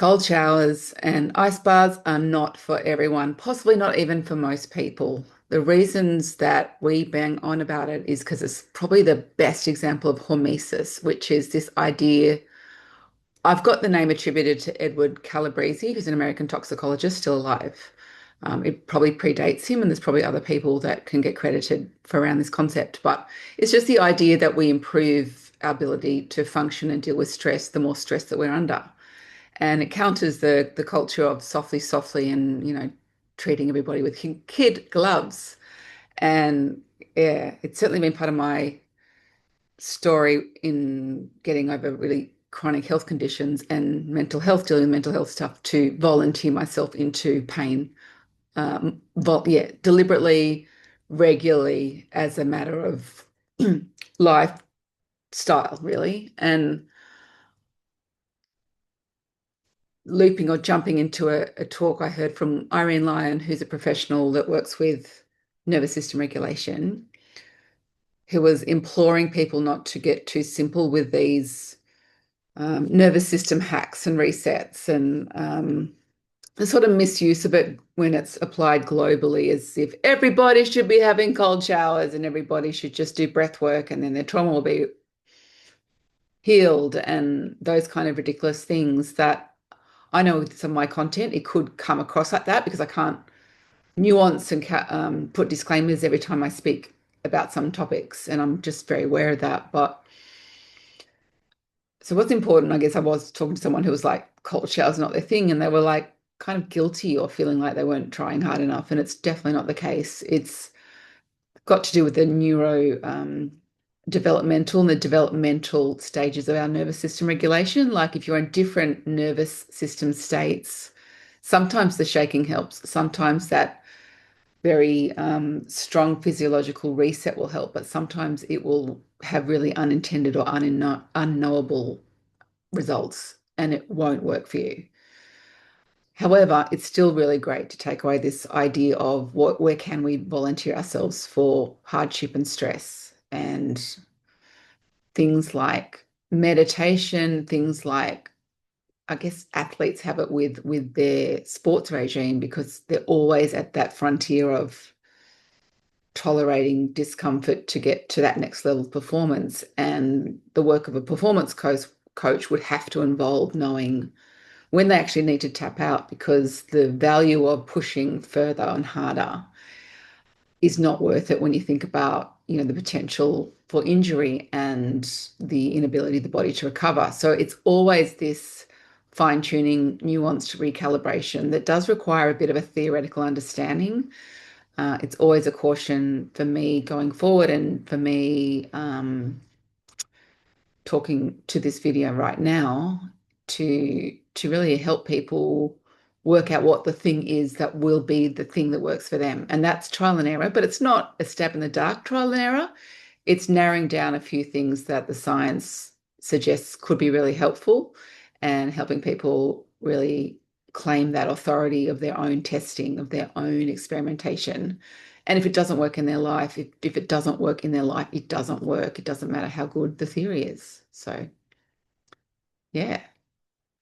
Cold showers and ice baths are not for everyone, possibly not even for most people. The reasons that we bang on about it is because it's probably the best example of hormesis, which is this idea. I've got the name attributed to Edward Calabrese, who's an American toxicologist still alive. It probably predates him, and there's probably other people that can get credited for around this concept. But it's just the idea that we improve our ability to function and deal with stress the more stress that we're under. And it counters the culture of softly, softly, and treating everybody with kid gloves. And yeah, it's certainly been part of my story in getting over really chronic health conditions and mental health, dealing with mental health stuff, to volunteer myself into pain. Yeah, deliberately, regularly, as a matter of lifestyle, really. And looping or jumping into a talk I heard from Irene Lyon, who's a professional that works with nervous system regulation, who was imploring people not to get too simple with these nervous system hacks and resets, and the sort of misuse of it when it's applied globally, as if everybody should be having cold showers and everybody should just do breath work and then their trauma will be healed, and those kind of ridiculous things that I know with some of my content, it could come across like that because I can't nuance and put disclaimers every time I speak about some topics. And I'm just very aware of that. But so what's important, I guess I was talking to someone who was like, cold showers not their thing. And they were like kind of guilty or feeling like they weren't trying hard enough. And it's definitely not the case. It's got to do with the neuro developmental and the developmental stages of our nervous system regulation. Like if you're in different nervous system states, sometimes the shaking helps. Sometimes that very strong physiological reset will help, but sometimes it will have really unintended or unknowable results and it won't work for you. However, it's still really great to take away this idea of where can we volunteer ourselves for hardship and stress, and things like meditation, things like, I guess athletes have it with their sports regime because they're always at that frontier of tolerating discomfort to get to that next level of performance. And the work of a performance coach would have to involve knowing when they actually need to tap out, because the value of pushing further and harder is not worth it when you think about, the potential for injury and the inability of the body to recover. So it's always this fine-tuning, nuanced recalibration that does require a bit of a theoretical understanding. It's always a caution for me going forward, and for me talking to this video right now to really help people work out what the thing is that will be the thing that works for them. And that's trial and error, but it's not a stab in the dark trial and error. It's narrowing down a few things that the science suggests could be really helpful, and helping people really claim that authority of their own testing, of their own experimentation. And if it doesn't work in their life, if it doesn't work in their life, it doesn't work. It doesn't matter how good the theory is. So, yeah,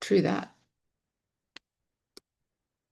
true that.